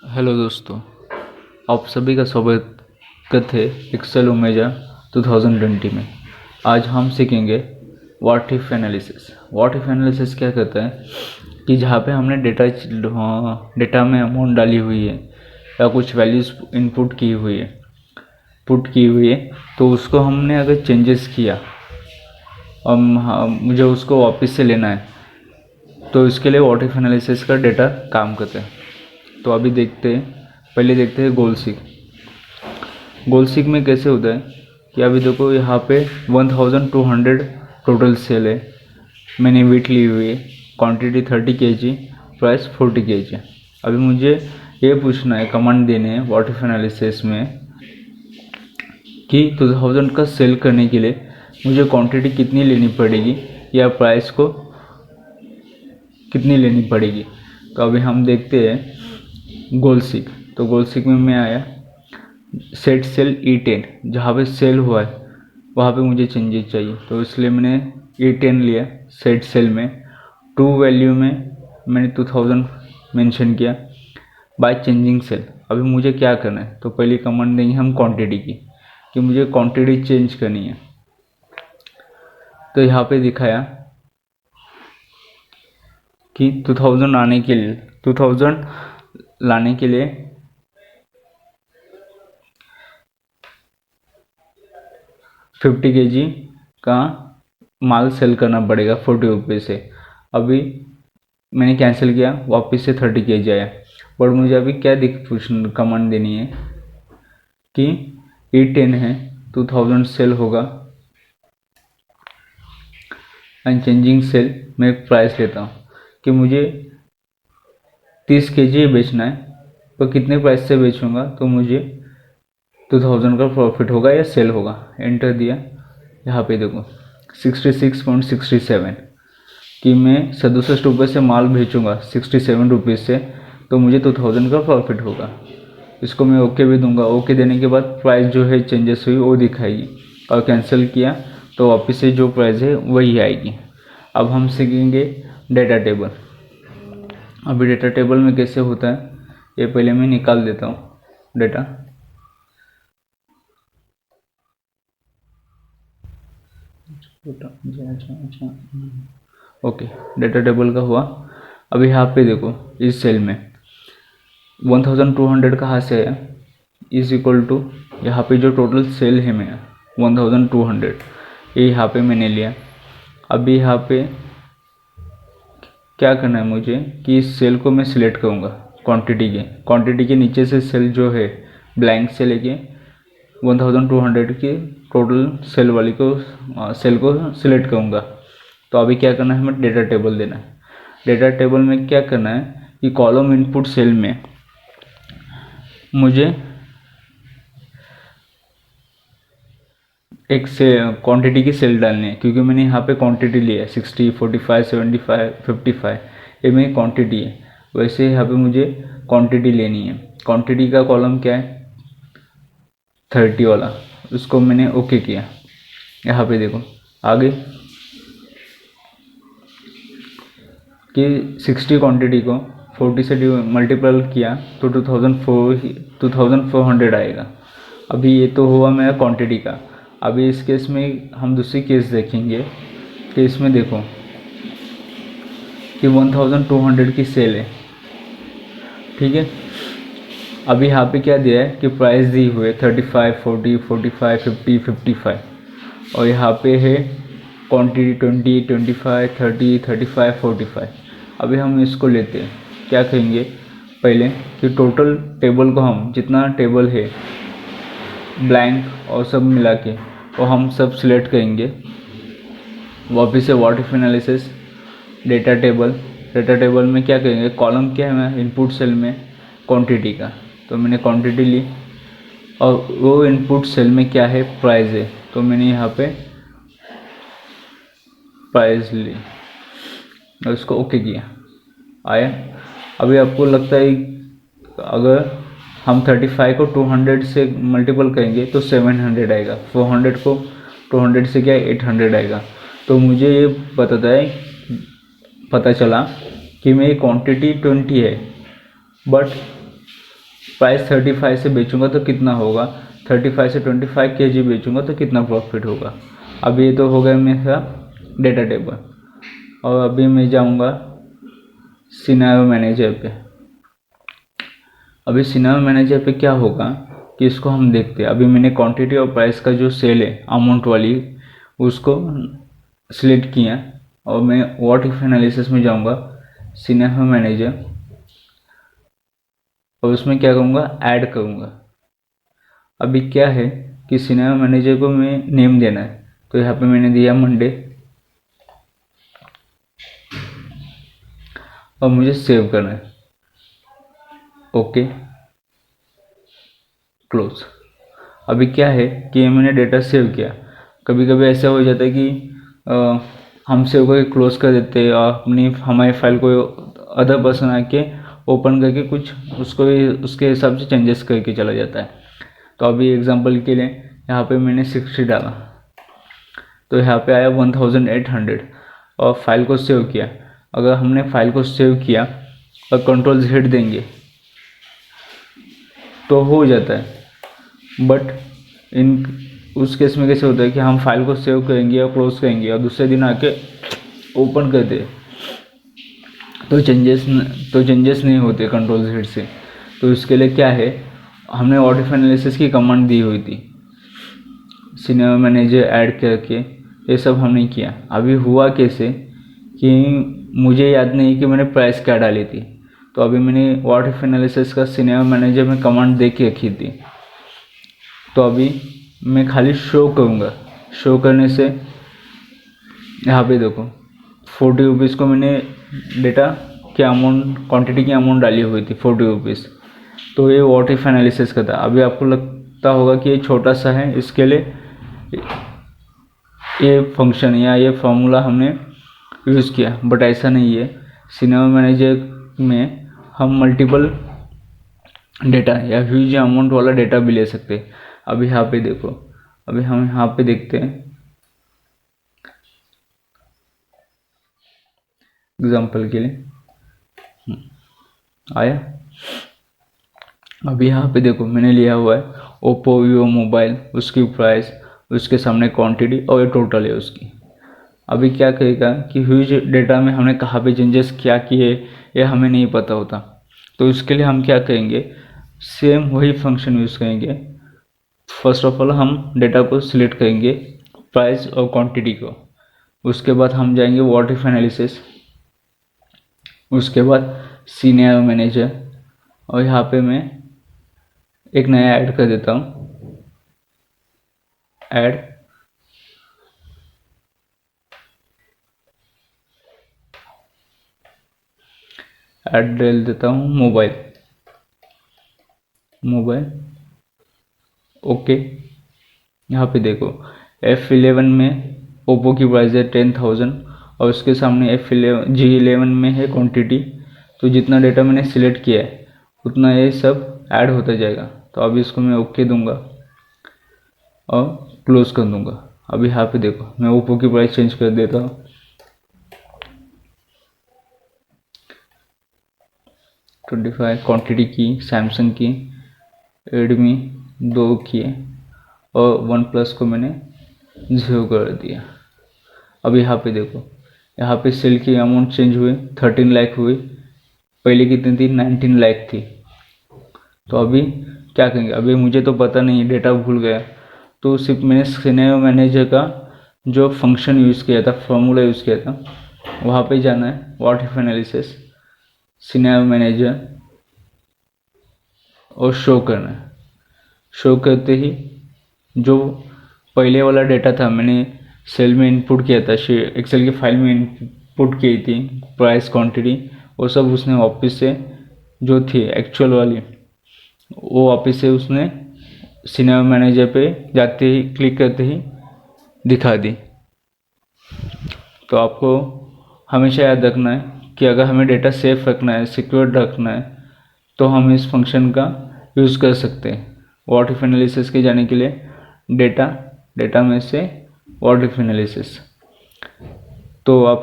Hello दोस्तों, आप सभी का स्वागत है एक्सेल ओमेजा 2020 में। आज हम सीखेंगे what if analysis. What if analysis क्या कहता है कि जहाँ पे हमने डेटा में अमाउंट डाली हुई है या कुछ वैल्यूज इनपुट की हुई है तो उसको हमने अगर चेंजेस किया और मुझे उसको वापस से लेना है तो इसके लिए व्हाट इफ एनालिसिस का डेटा काम करता है। तो अभी पहले देखते हैं गोल सीक में कैसे होता है कि अभी देखो यहाँ पे 1200 टोटल सेल है। मैंने वेट ली हुई है, क्वांटिटी 30 kg, प्राइस 40 kg। अभी मुझे ये पूछना है, कमांड देने हैं व्हाट इफ एनालिसिस में कि 2000 का सेल करने के लिए मुझे क्वांटिटी कितनी लेनी पड़ेगी या प्राइस को कितनी लेनी पड़ेगी। तो अभी हम देखते हैं गोल सीक। तो गोल सीक में मैं आया सेट सेल E10, जहाँ पे सेल हुआ है वहाँ पे मुझे चेंजेस चाहिए, तो इसलिए मैंने E10 लिया। सेट सेल में टू वैल्यू में मैंने 2000 मेंशन किया बाय चेंजिंग सेल। अभी मुझे क्या करना है, तो पहली कमांड देंगे हम क्वांटिटी की कि मुझे क्वांटिटी चेंज करनी है। तो यहाँ पे दिखाया कि 2000 लाने के लिए 50 kg का माल सेल करना पड़ेगा 40 रुपये से। अभी मैंने कैंसिल किया, वापस से 30 kg आया। बट मुझे अभी क्या कमांड देनी है कि E10 है, 2000 सेल होगा एंड चेंजिंग सेल में प्राइस लेता हूँ कि मुझे 30 kg बेचना है, तो कितने प्राइस से बेचूंगा तो मुझे 2000 का प्रॉफिट होगा या सेल होगा। एंटर दिया, यहाँ पे देखो 66.67 कि मैं 67 रुपये से माल बेचूंगा 67 रुपीज़ से, तो मुझे 2000 का प्रॉफिट होगा। इसको मैं ओके भी दूंगा। ओके देने के बाद प्राइस जो है चेंजेस हुई वो दिखाएगी, और कैंसिल किया तो वापस से जो प्राइस है वही आएगी। अब हम सीखेंगे डेटा टेबल। अभी डेटा टेबल में कैसे होता है ये पहले मैं निकाल देता हूँ डेटा। ओके, डेटा टेबल का हुआ। अभी यहाँ पे देखो इस सेल में 1200 कहाँ से है, इज इक्वल टू यहाँ पे जो टोटल सेल है मेरा 1200, ये यहाँ पे मैंने लिया। अभी यहाँ पे क्या करना है मुझे कि इस सेल को मैं सिलेक्ट करूँगा क्वांटिटी के नीचे से सेल जो है ब्लैंक से लेके 1200 की टोटल सेल वाली सेल को सिलेक्ट करूँगा। तो अभी क्या करना है, हमें डेटा टेबल देना है। डेटा टेबल में क्या करना है कि कॉलम इनपुट सेल में मुझे एक से क्वांटिटी की सेल डालनी है, क्योंकि मैंने यहाँ पे क्वांटिटी लिया है 60, 45, 75, 55, ये मेरी क्वांटिटी है। वैसे यहाँ पे मुझे क्वांटिटी लेनी है। क्वांटिटी का कॉलम क्या है 30 वाला, उसको मैंने ओके किया। यहाँ पे देखो आगे कि 60 क्वांटिटी को 40 से मल्टीपल किया तो 2400 आएगा। अभी ये तो हुआ मेरा क्वांटिटी का। अभी इस केस में हम दूसरी केस देखेंगे कि इसमें देखो कि 1200 की सेल है, ठीक है। अभी यहाँ पे क्या दिया है कि प्राइस दी हुई है 35, 40, 45, 50, 55, और यहाँ पे है क्वांटिटी 20, 25, 30, 35, 45। अभी हम इसको लेते हैं, क्या कहेंगे पहले कि टोटल टेबल को हम जितना टेबल है ब्लैंक और सब मिला के वो हम सब सिलेक्ट करेंगे। वापस से what if analysis data table में क्या करेंगे, कॉलम क्या है इनपुट सेल में क्वांटिटी का, तो मैंने क्वांटिटी ली। और वो इनपुट सेल में क्या है प्राइस है, तो मैंने यहाँ पे प्राइस ली और उसको ओके किया, आया। अभी आपको लगता है अगर हम 35 को 200 से मल्टीपल करेंगे तो 700 आएगा, 400 को 200 से क्या 800 आएगा। तो मुझे ये पता चला कि मेरी क्वांटिटी 20 है, बट प्राइस 35 से बेचूंगा तो कितना होगा, 35 से 25 kg बेचूंगा तो कितना प्रॉफिट होगा। अब ये तो हो गया मेरा डेटा टेबल। और अभी मैं जाऊंगा सिनेरियो मैनेजर पे। अभी सिनेरियो मैनेजर पे क्या होगा कि इसको हम देखते हैं। अभी मैंने क्वांटिटी और प्राइस का जो सेल है अमाउंट वाली उसको सिलेक्ट किया और मैं व्हाट इफ एनालिसिस में जाऊंगा सिनेरियो मैनेजर और उसमें क्या करूँगा, ऐड करूँगा। अभी क्या है कि सिनेरियो मैनेजर को मैं नेम देना है, तो यहाँ पे मैंने दिया मंडे और मुझे सेव करना है। Okay, close. अभी क्या है कि मैंने डेटा सेव किया। कभी कभी ऐसा हो जाता है कि हम सेव करके क्लोज कर देते हैं और हमारी फाइल को अदर पर्सन आके ओपन करके कुछ उसको उसके हिसाब से चेंजेस करके चला जाता है। तो अभी एग्जांपल के लिए यहाँ पे मैंने 60 डाला तो यहाँ पे आया 1800 और फाइल को सेव किया। अगर हमने फाइल को सेव किया और Ctrl+Z देंगे तो हो जाता है। बट उस केस में कैसे होता है कि हम फाइल को सेव करेंगे और क्लोज करेंगे और दूसरे दिन आके ओपन कर दे तो चेंजेस नहीं होते Ctrl+Z से। तो इसके लिए क्या है, हमने व्हाट इफ एनालिसिस की कमांड दी हुई थी सिनेरियो मैनेजर ऐड करके, ये सब हमने किया। अभी हुआ कैसे कि मुझे याद नहीं कि मैंने प्राइस क्या डाली थी, तो अभी मैंने व्हाट इफ एनालिसिस का सिनेरियो मैनेजर में कमांड दे के रखी थी। तो अभी मैं खाली शो करूँगा। शो करने से यहाँ पे देखो 40 रुपीज़ को मैंने डेटा की अमाउंट क्वांटिटी की अमाउंट डाली हुई थी 40 रुपीज़। तो ये व्हाट इफ एनालिसिस का था। अभी आपको लगता होगा कि ये छोटा सा है, इसके लिए ये फंक्शन या ये फार्मूला हमने यूज़ किया, बट ऐसा नहीं है। सिनेरियो मैनेजर में हम मल्टीपल डेटा या ह्यूज अमाउंट वाला डेटा भी ले सकते हैं। अभी यहाँ पे देखो, अभी हम यहाँ पे देखते हैं एग्जाम्पल के लिए आया। अभी यहाँ पे देखो मैंने लिया हुआ है ओप्पो वीवो मोबाइल, उसकी प्राइस, उसके सामने क्वांटिटी और ये टोटल है उसकी। अभी क्या कहेगा कि ह्यूज डेटा में हमने कहाँ पे चेंजेस क्या किए ये हमें नहीं पता होता। तो इसके लिए हम क्या करेंगे, सेम वही फंक्शन यूज़ करेंगे। फर्स्ट ऑफ ऑल हम डेटा को सिलेक्ट करेंगे प्राइस और क्वांटिटी को, उसके बाद हम जाएंगे व्हाट इफ एनालिसिस, उसके बाद सिनेरियो मैनेजर और यहाँ पे मैं एक नया ऐड कर देता हूँ, ऐड डाल देता हूँ मोबाइल। ओके, यहाँ पे देखो F11 में ओप्पो की प्राइस है 10,000 और उसके सामने G11 में है क्वांटिटी। तो जितना डेटा मैंने सिलेक्ट किया है उतना ये सब ऐड होता जाएगा। तो अभी इसको मैं ओके दूंगा और क्लोज कर दूंगा। अभी यहाँ पे देखो मैं ओप्पो की प्राइस चेंज कर देता हूँ, 25 क्वांटिटी की, सैमसंग की, रेडमी 2 किए और वन प्लस को मैंने 0 कर दिया। अब यहाँ पे देखो, यहाँ पे सेल की अमाउंट चेंज हुई, 13 लाख हुई, पहले कितनी थी 19 लाख थी। तो अभी क्या करेंगे, अभी मुझे तो पता नहीं, डेटा भूल गया। तो सिर्फ मैंने सिनेरियो मैनेजर का जो फंक्शन यूज़ किया था, फॉर्मूला यूज़ किया था, वहाँ पे जाना है what if analysis, scenario manager और शो करना है। शो करते ही जो पहले वाला डेटा था मैंने सेल में इनपुट किया था, एक्सेल की फाइल में इनपुट की थी प्राइस क्वांटिटी, वो सब उसने वापस से जो थी एक्चुअल वाली वो वापस से उसने सिनेरियो मैनेजर पे जाते ही क्लिक करते ही दिखा दी। तो आपको हमेशा याद रखना है कि अगर हमें डेटा सेफ रखना है, सिक्योर रखना है, तो हम इस फंक्शन का यूज़ कर सकते हैं। व्हाट इफ एनालिसिस के जाने के लिए डेटा में से व्हाट इफ एनालिसिस। तो आप